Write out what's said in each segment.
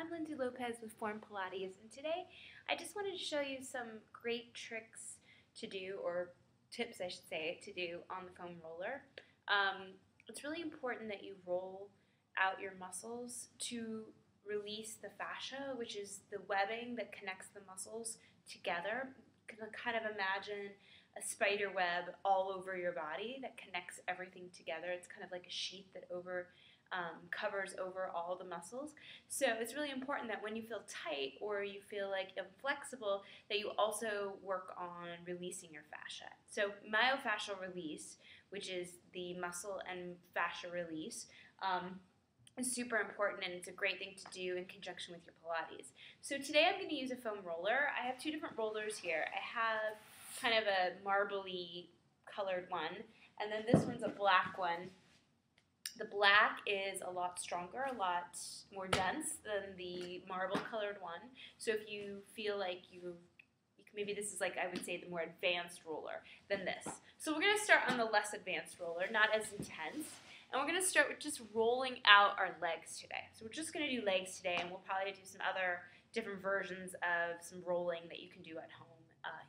I'm Lindsay Lopez with Form Pilates, and today I just wanted to show you some great tricks to do, or tips I should say, to do on the foam roller. It's really important that you roll out your muscles to release the fascia, which is the webbing that connects the muscles together. You can kind of imagine a spider web all over your body that connects everything together. It's kind of like a sheet that covers over all the muscles. So it's really important that when you feel tight or you feel like inflexible, that you also work on releasing your fascia. So myofascial release, which is the muscle and fascia release, is super important, and it's a great thing to do in conjunction with your Pilates. So today I'm going to use a foam roller. I have two different rollers here. I have kind of a marbly colored one, and then this one's a black one. The black is a lot stronger, a lot more dense than the marble colored one. So if you feel like maybe this is like, I would say, the more advanced roller than this. So we're going to start on the less advanced roller, not as intense. And we're going to start with just rolling out our legs today. So we're just going to do legs today, and we'll probably do some other different versions of some rolling that you can do at home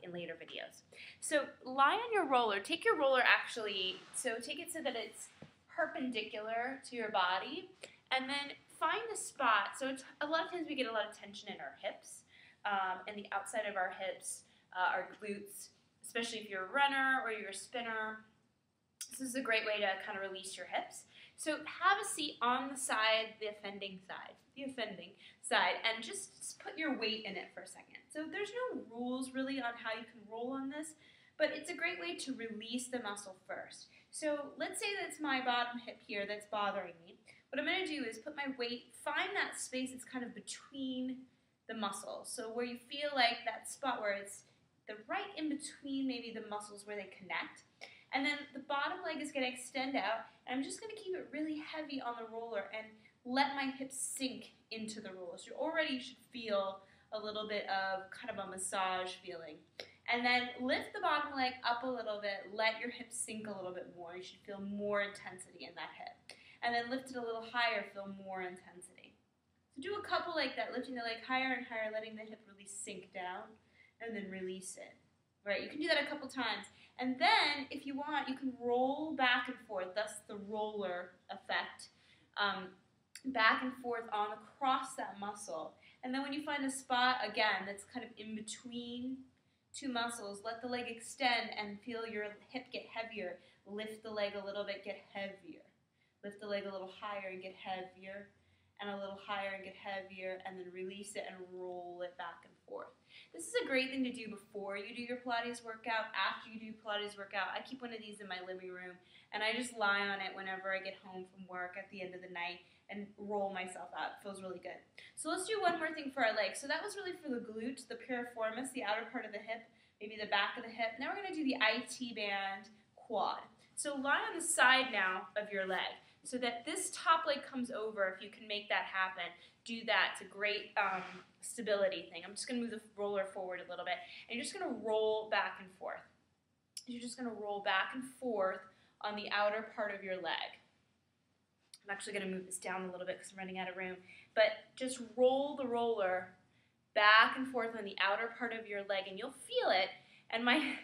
in later videos. So lie on your roller. Take your roller take it so that it's perpendicular to your body, and then find a spot. So a lot of times we get a lot of tension in our hips, and the outside of our hips, our glutes, especially if you're a runner or you're a spinner. This is a great way to kind of release your hips. So have a seat on the side, the offending side, and just put your weight in it for a second. So there's no rules really on how you can roll on this, but it's a great way to release the muscle first. So let's say that's my bottom hip here that's bothering me. What I'm going to do is put my weight, find that space that's kind of between the muscles. So where you feel like that spot where it's right in between maybe the muscles where they connect. And then the bottom leg is going to extend out, and I'm just going to keep it really heavy on the roller and let my hips sink into the roller. So you already should feel a little bit of kind of a massage feeling. And then lift the bottom leg up a little bit, let your hips sink a little bit more. You should feel more intensity in that hip. And then lift it a little higher, feel more intensity. So do a couple like that, lifting the leg higher and higher, letting the hip really sink down, and then release it. Right, you can do that a couple times. And then, if you want, you can roll back and forth, thus the roller effect, back and forth across that muscle. And then when you find a spot, again, that's kind of in between two muscles, let the leg extend and feel your hip get heavier. Lift the leg a little bit, get heavier. Lift the leg a little higher and get heavier, and a little higher and get heavier, and then release it and roll it back and forth. This is a great thing to do before you do your Pilates workout, after you do Pilates workout. I keep one of these in my living room, and I just lie on it whenever I get home from work at the end of the night and roll myself out. It feels really good. So let's do one more thing for our legs. So that was really for the glutes, the piriformis, the outer part of the hip, maybe the back of the hip. Now we're going to do the IT band quad. So lie on the side now of your leg so that this top leg comes over. If you can make that happen, do that. It's a great stability thing. I'm just going to move the roller forward a little bit, and you're just going to roll back and forth. You're just going to roll back and forth on the outer part of your leg. I'm actually going to move this down a little bit because I'm running out of room, but just roll the roller back and forth on the outer part of your leg, and you'll feel it. And my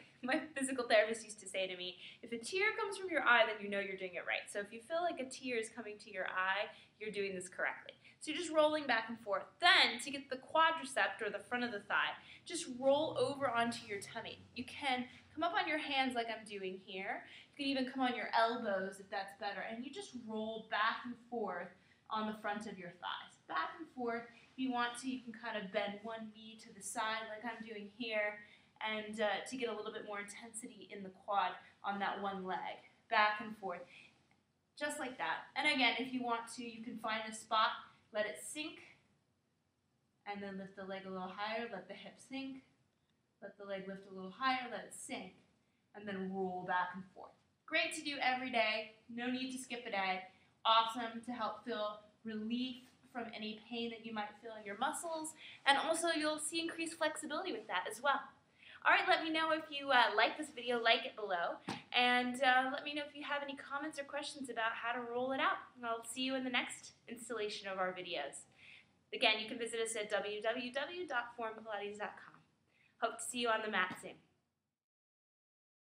physical therapist used to say to me, if a tear comes from your eye, then you know you're doing it right. So if you feel like a tear is coming to your eye, you're doing this correctly. So you're just rolling back and forth. Then, to get the quadricep, or the front of the thigh, just roll over onto your tummy. You can come up on your hands like I'm doing here. You can even come on your elbows if that's better. And you just roll back and forth on the front of your thighs. Back and forth. If you want to, you can kind of bend one knee to the side like I'm doing here, and to get a little bit more intensity in the quad on that one leg. Back and forth. Just like that. And again, if you want to, you can find a spot, let it sink, and then lift the leg a little higher, let the hip sink, let the leg lift a little higher, let it sink, and then roll back and forth. Great to do every day, no need to skip a day. Awesome to help feel relief from any pain that you might feel in your muscles, and also you'll see increased flexibility with that as well. Alright, let me know if you like this video, like it below, and let me know if you have any comments or questions about how to roll it out. And I'll see you in the next installation of our videos. Again, you can visit us at www.formpilates.com. Hope to see you on the mat soon.